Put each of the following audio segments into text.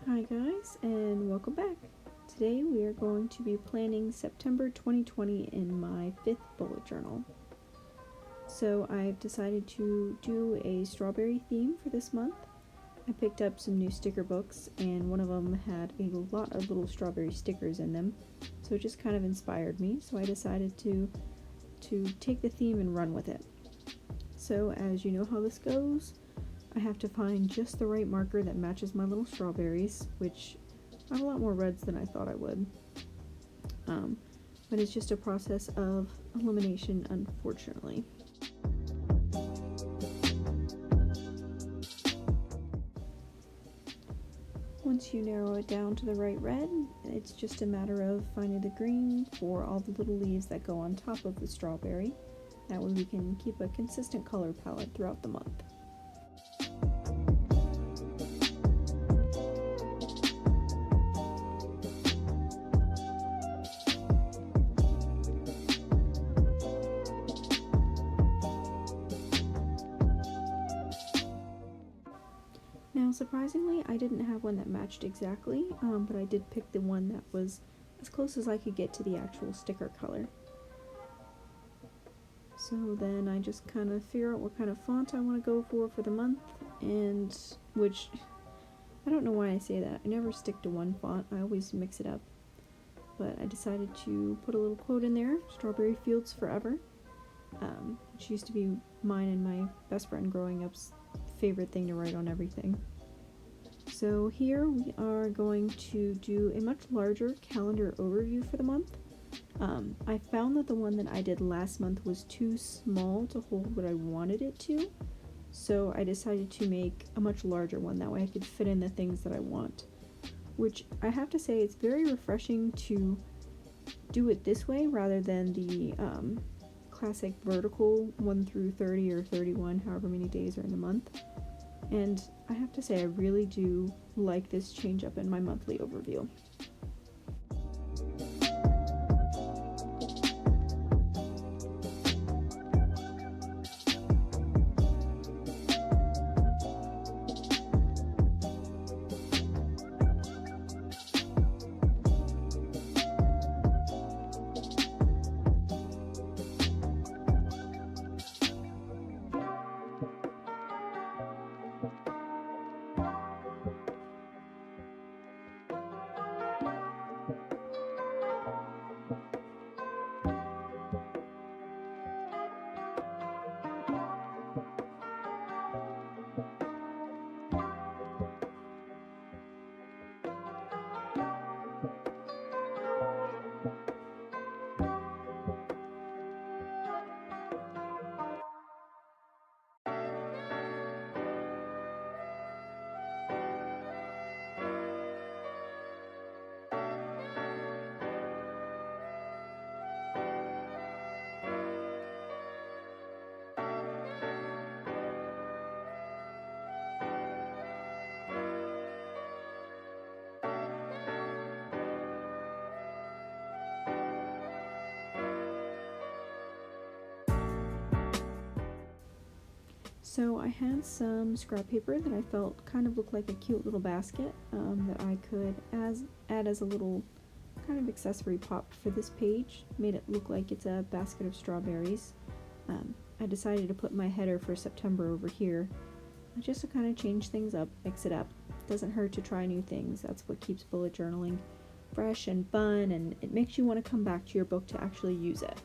Hi guys, and welcome back. Today we are going to be planning September 2020 in my 5th bullet journal. So I've decided to do a strawberry theme for this month. I picked up some new sticker books, and one of them had a lot of little strawberry stickers in them, so it just kind of inspired me, so I decided to take the theme and run with it. So as you know how this goes, I have to find just the right marker that matches my little strawberries, which I have a lot more reds than I thought I would. But it's just a process of elimination, unfortunately. Once you narrow it down to the right red, it's just a matter of finding the green for all the little leaves that go on top of the strawberry. That way we can keep a consistent color palette throughout the month. Now, surprisingly, I didn't have one that matched exactly, but I did pick the one that was as close as I could get to the actual sticker color. So then I just kind of figure out what kind of font I want to go for the month, and which, I don't know why I say that. I never stick to one font, I always mix it up. But I decided to put a little quote in there, Strawberry Fields Forever, which used to be mine and my best friend growing up's favorite thing to write on everything. So here we are going to do a much larger calendar overview for the month. I found that the one that I did last month was too small to hold what I wanted it to, so I decided to make a much larger one, that way I could fit in the things that I want. Which I have to say, it's very refreshing to do it this way rather than the classic vertical 1 through 30 or 31, however many days are in the month. And I have to say, I really do like this change up in my monthly overview. So I had some scrap paper that I felt kind of looked like a cute little basket that I could add as a little kind of accessory pop for this page. Made it look like it's a basket of strawberries. I decided to put my header for September over here, just to kind of change things up, mix it up. Doesn't hurt to try new things. That's what keeps bullet journaling fresh and fun, and it makes you want to come back to your book to actually use it.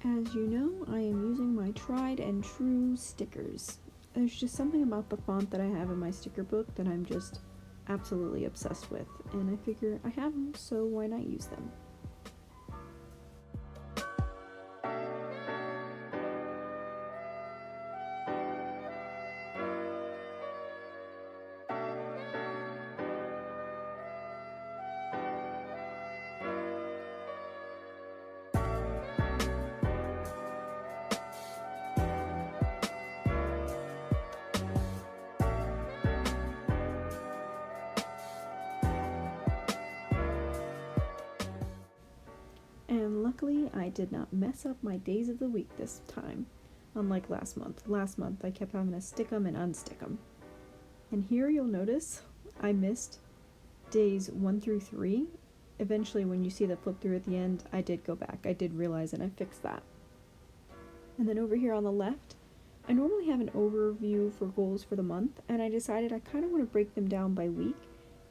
As you know, I am using my tried and true stickers. There's just something about the font that I have in my sticker book that I'm just absolutely obsessed with, and I figure I have them, so why not use them? And luckily, I did not mess up my days of the week this time, unlike last month. Last month, I kept having to stick them and unstick them. And here you'll notice I missed days 1 through 3. Eventually, when you see the flip through at the end, I did go back. I did realize and I fixed that. And then over here on the left, I normally have an overview for goals for the month, and I decided I kind of want to break them down by week.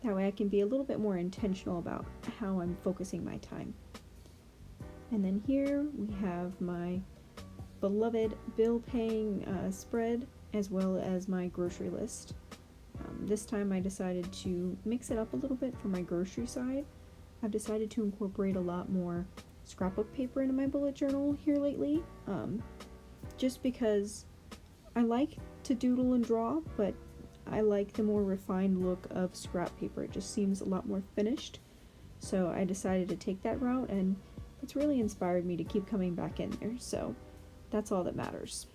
That way I can be a little bit more intentional about how I'm focusing my time. And then here we have my beloved bill paying spread, as well as my grocery list. This time I decided to mix it up a little bit for my grocery side. I've decided to incorporate a lot more scrapbook paper into my bullet journal here lately, just because I like to doodle and draw, but I like the more refined look of scrap paper. It just seems a lot more finished. So I decided to take that route, and it's really inspired me to keep coming back in there. So that's all that matters.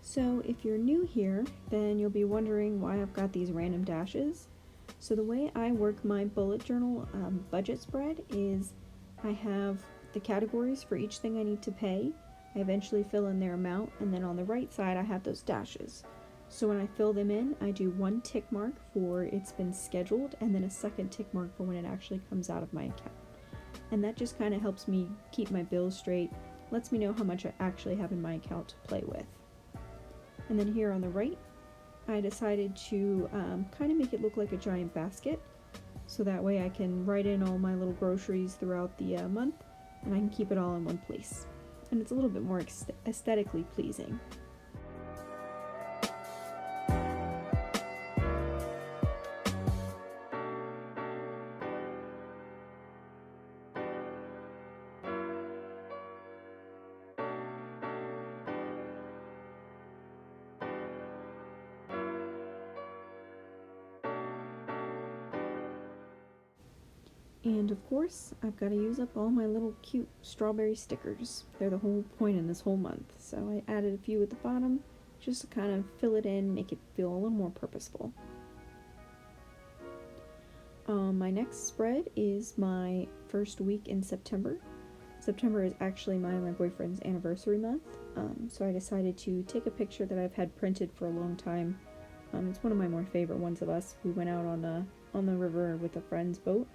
So if you're new here, then you'll be wondering why I've got these random dashes. So the way I work my bullet journal budget spread is I have the categories for each thing I need to pay. I eventually fill in their amount, and then on the right side I have those dashes. So when I fill them in, I do one tick mark for it's been scheduled, and then a second tick mark for when it actually comes out of my account. And that just kind of helps me keep my bills straight, lets me know how much I actually have in my account to play with. And then here on the right, I decided to kind of make it look like a giant basket, so that way I can write in all my little groceries throughout the month, and I can keep it all in one place. And it's a little bit more aesthetically pleasing. And of course, I've got to use up all my little cute strawberry stickers. They're the whole point in this whole month. So I added a few at the bottom just to kind of fill it in, make it feel a little more purposeful. My next spread is my first week in September. September is actually my boyfriend's anniversary month. So I decided to take a picture that I've had printed for a long time. It's one of my more favorite ones of us. We went out on the river with a friend's boat.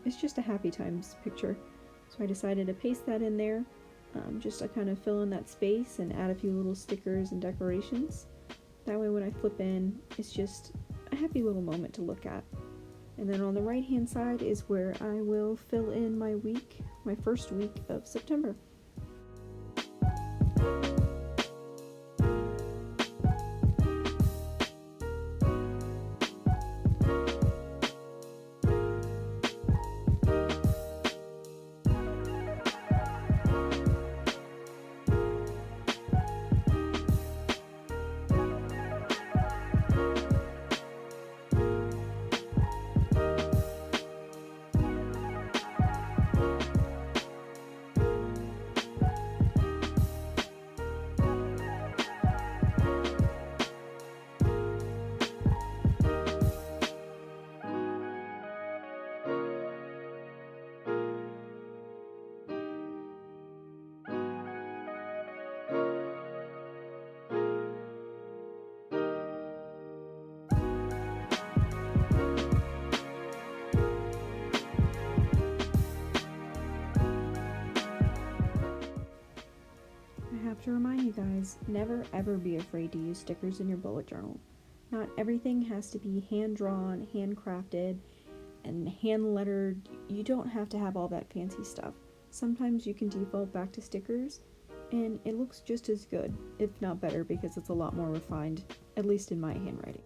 It's just a happy times picture. So I decided to paste that in there, just to kind of fill in that space and add a few little stickers and decorations. That way when I flip in, it's just a happy little moment to look at. And then on the right hand side is where I will fill in my first week of September. To remind you guys, never ever be afraid to use stickers in your bullet journal. Not everything has to be hand-drawn, handcrafted, and hand-lettered. You don't have to have all that fancy stuff. Sometimes you can default back to stickers, and it looks just as good, if not better, because it's a lot more refined, at least in my handwriting.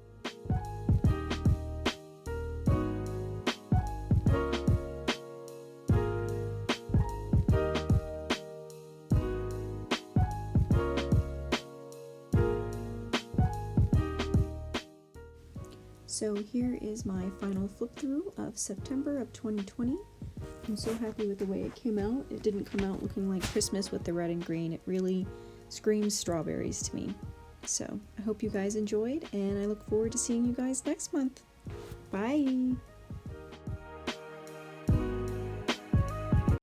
So here is my final flip through of September of 2020. I'm so happy with the way it came out. It didn't come out looking like Christmas with the red and green. It really screams strawberries to me. So I hope you guys enjoyed, and I look forward to seeing you guys next month. Bye!